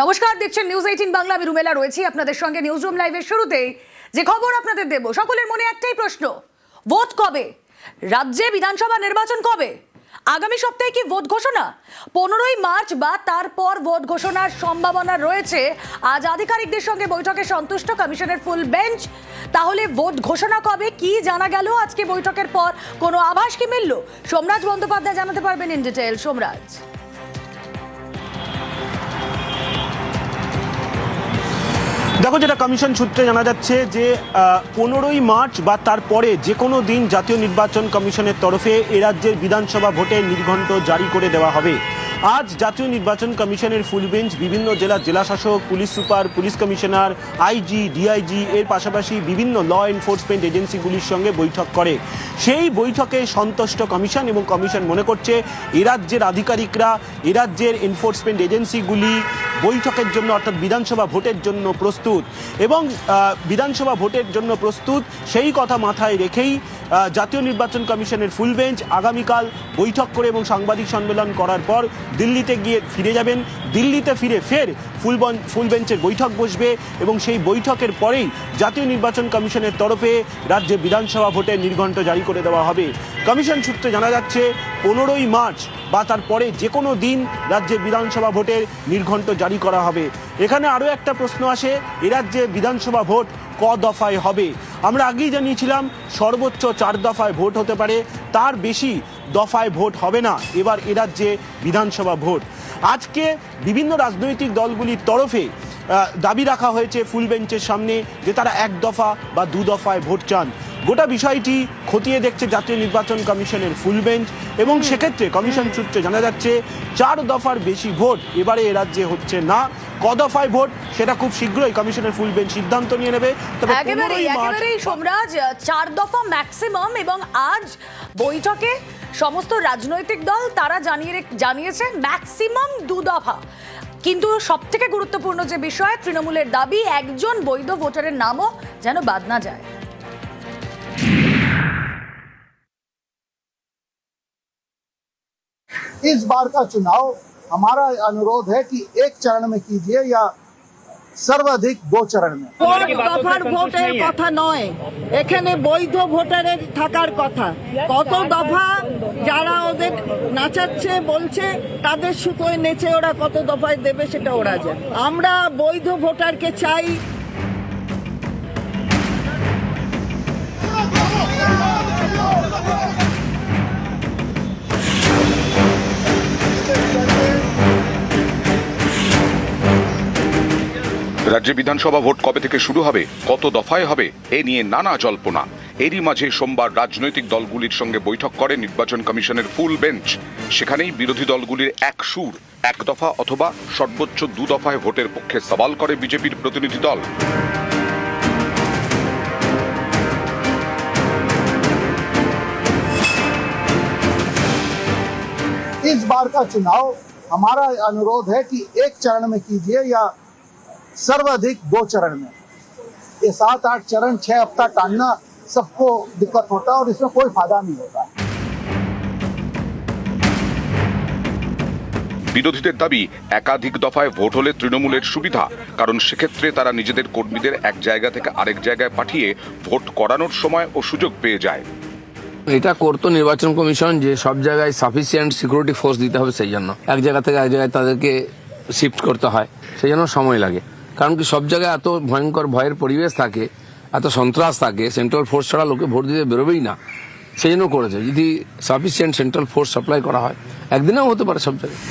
নমস্কার, দেখছেন নিউজ 18 বাংলা। আমি রুমেলা রয়েছি আপনাদের সঙ্গে নিউজ রুম লাইভের শুরুতেই যে খবর আপনাদের দেব, সকলের মনে একটাই প্রশ্ন, ভোট কবে? রাজ্যে বিধানসভা নির্বাচন কবে? আগামী সপ্তাহে কি ভোট ঘোষণা? 15ই মার্চ বা তারপর ভোট ঘোষণার সম্ভাবনা রয়েছে। আজ আধিকারিকদের সঙ্গে বৈঠকে সন্তুষ্ট কমিশনের ফুল বেঞ্চ। তাহলে ভোট ঘোষণা কবে, কি জানা গেল আজকে বৈঠকের পর? কোনো আভাস কি মিলল? সোমরাজ বন্দ্যোপাধ্যায় জানাতে পারবেন ইন ডিটেল। সোমরাজ, দেখো, যেটা কমিশন সূত্রে জানা যাচ্ছে যে 15ই মার্চ বা তারপরে যে কোনো দিন জাতীয় নির্বাচন কমিশনের তরফে এ রাজ্যের বিধানসভা ভোটের নির্ঘণ্ট জারি করে দেওয়া হবে। আজ জাতীয় নির্বাচন কমিশনের ফুল বেঞ্চ বিভিন্ন জেলাশাসক, police super, police commissioner, IG, DIG এর পাশাপাশি বিভিন্ন ল এনফোর্সমেন্ট এজেন্সিগুলির সঙ্গে বৈঠক করে। সেই বৈঠকে সন্তুষ্ট কমিশন এবং কমিশন মনে করছে এ রাজ্যের আধিকারিকরা, এ রাজ্যের এনফোর্সমেন্ট এজেন্সিগুলি বৈঠকের জন্য অর্থাৎ বিধানসভা ভোটের জন্য প্রস্তুত এবং বিধানসভা ভোটের জন্য প্রস্তুত সেই কথা মাথায় রেখেই জাতীয় নির্বাচন কমিশনের ফুল বেঞ্চ আগামীকাল বৈঠক করে এবং সাংবাদিক সম্মেলন করার পর দিল্লিতে গিয়ে ফিরে যাবেন। দিল্লিতে ফিরে ফের ফুল বেঞ্চের বৈঠক বসবে এবং সেই বৈঠকের পরেই জাতীয় নির্বাচন কমিশনের তরফে রাজ্যে বিধানসভা ভোটের নির্ঘণ্ট জারি করে দেওয়া হবে। কমিশন সূত্রে জানা যাচ্ছে 15ই মার্চ বা তারপরে যে কোনো দিন রাজ্যে বিধানসভা ভোটের নির্ঘণ্ট জারি করা হবে। এখানে আরও একটা প্রশ্ন আসে, এ রাজ্যে বিধানসভা ভোট ক দফায় হবে? আমরা আগেই জানিয়েছিলাম সর্বোচ্চ 4 দফায় ভোট হতে পারে, তার বেশি দফায় ভোট হবে না এবার এ রাজ্যে বিধানসভা ভোট। আজকে বিভিন্ন রাজনৈতিক দলগুলির তরফে দাবি রাখা হয়েছে ফুল বেঞ্চের সামনে যে তারা 1 দফা বা 2 দফায় ভোট চান। গোটা বিষয়টি খতিয়ে দেখছে জাতীয় নির্বাচন কমিশনের ফুল বেঞ্চ এবং সেক্ষেত্রে কমিশন সূত্রে জানা যাচ্ছে 4 দফার বেশি ভোট এবারে এ রাজ্যে হচ্ছে না। ক দফায় ভোট সেটা খুব শীঘ্রই কমিশনের ফুল বেঞ্চ সিদ্ধান্ত নিয়ে নেবে। তবে একেবারেই সোমরাজ 4 দফা ম্যাক্সিমাম, এবং আজ বৈঠকে সমস্ত রাজনৈতিক দল তারা জানিয়েছে ম্যাক্সিমাম 2 দফা। কিন্তু সবথেকে গুরুত্বপূর্ণ যে বিষয়, তৃণমূলের দাবি একজন বৈধ ভোটারের নামও যেন বাদ না যায়। इस बार का चुनाव हमारा अनुरोध है कि 1 चरण में कीजिए या सर्वाधिक 2 चरण में। দফার ভোটের কথা নয়, এখানে বৈধ ভোটারের থাকার কথা। কত দফা যারা ওদের নাচাচ্ছে বলছে তাদের সুতোয় নেচে ওরা কত দফায় দেবে সেটা ওরা জানে। আমরা বৈধ ভোটারকে চাই। রাজ্যে বিধানসভা ভোট কবে থেকে শুরু হবে, কত দফায় হবে, এ নিয়ে নানা জল্পনা। এরই মাঝে সোমবার রাজনৈতিক দলগুলির সঙ্গে বৈঠক করে নির্বাচন কমিশনের ফুল বেঞ্চ। সেখানেই বিরোধী দলগুলির এক সুর, 1 দফা অথবা সর্বোচ্চ 2 দফায় ভোটের পক্ষে সওয়াল করে বিজেপির প্রতিনিধি দল। इस बार का चुनाव हमारा अनुरोध है कि 1 चरण में कीजिए या सर्वाधिक 2 चरण में। ये 7-8 चरण 6 हफ्ता टालना सबको दिक्कत होता है और इसमें कोई फायदा नहीं होता। বিরোধীদের দাবি একাধিক দফায় ভোট হলে তৃণমূলের সুবিধা, কারণ সেক্ষেত্রে তারা নিজেদের কর্মীদের এক জায়গা থেকে আরেক জায়গায় পাঠিয়ে ভোট করানোর সময় ও সুযোগ পেয়ে যায়। এটা করতো নির্বাচন কমিশন যে সব জায়গায় সাফিসিয়েন্ট সিকিউরিটি ফোর্স দিতে হবে, সেই জন্য এক জায়গা থেকে এক জায়গায় তাদেরকে শিফট করতে হয়, সেই জন্য সময় লাগে। কারণ কি সব জায়গায় এত ভয়ঙ্কর ভয়ের পরিবেশ থাকে, এত সন্ত্রাস থাকে, সেন্ট্রাল ফোর্স ছাড়া লোকে ভোট দিতে বেরোবেই না, সেই জন্য করেছে। যদি সাফিসিয়েন্ট সেন্ট্রাল ফোর্স সাপ্লাই করা হয় একদিনেও হতে পারে সব জায়গায়।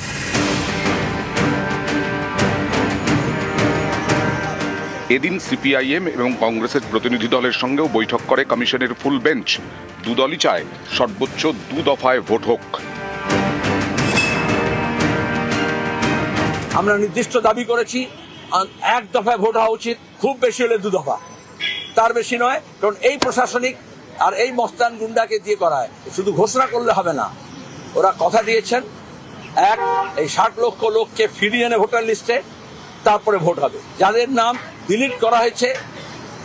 এদিন সিপিআইএম এবং কংগ্রেসের প্রতিনিধি দলের সঙ্গেও বৈঠক করে কমিশনের ফুল বেঞ্চ। 2 দলই চায় সর্বোচ্চ 2 দফায় ভোট হোক। আমরা নির্দিষ্ট দাবি করেছি 1 দফায় ভোট হওয়া উচিত, খুব বেশি হলে 2 দফা, তার বেশি নয়। কারণ এই প্রশাসনিক আর এই মস্তান গুন্ডাকে দিয়ে করায়, শুধু ঘোষণা করলে হবে না। ওরা কথা দিয়েছেন এই 60 লক্ষ লোককে ফিরিয়ে এনে ভোটার লিস্টে, তারপরে ভোট হবে। যাদের নাম ডিলিট করা হয়েছে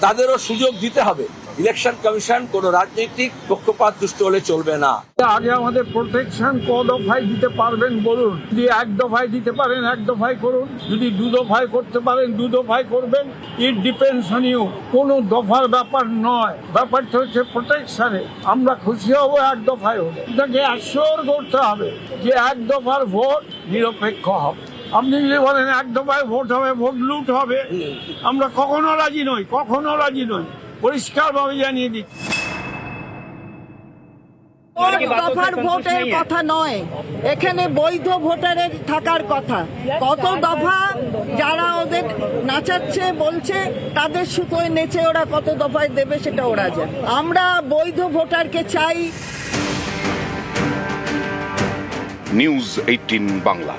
তাদেরও সুযোগ দিতে হবে, ইলেকশন কমিশন কোনো রাজনৈতিক পক্ষপাত দুষ্ট হলে চলবে না। আগে আমাদের প্রোটেকশন ক দফায় দিতে পারবেন বলুন। যদি এক দফায় দিতে পারেন এক দফায় করুন, যদি দু দফায় করতে পারেন দু দফায় করবেন। It depends on you. কোনো দফার ব্যাপার নয়, ব্যাপারটা হচ্ছে প্রোটেকশনে। আমরা খুশি হব এক দফায় হলে, এটাকে অ্যাসিওর করতে হবে যে এক দফার ভোট নিরপেক্ষ হবে। আপনি যদি বলেন এক দফায় ভোট হবে, ভোট লুট হবে, আমরা কখনো রাজি নই, কখনো রাজি নই, পরিষ্কারভাবে জানিয়ে দিচ্ছি। দফার ভোটের কথা নয়, এখানে বৈধ ভোটারের থাকার কথা। কত দফা যারা ওদের নাচাচ্ছে বলছে তাদের সুতোয় নেচে ওরা কত দফায় দেবে সেটা ওরা জানে। আমরা বৈধ ভোটারকে চাই। নিউজ 18 বাংলা।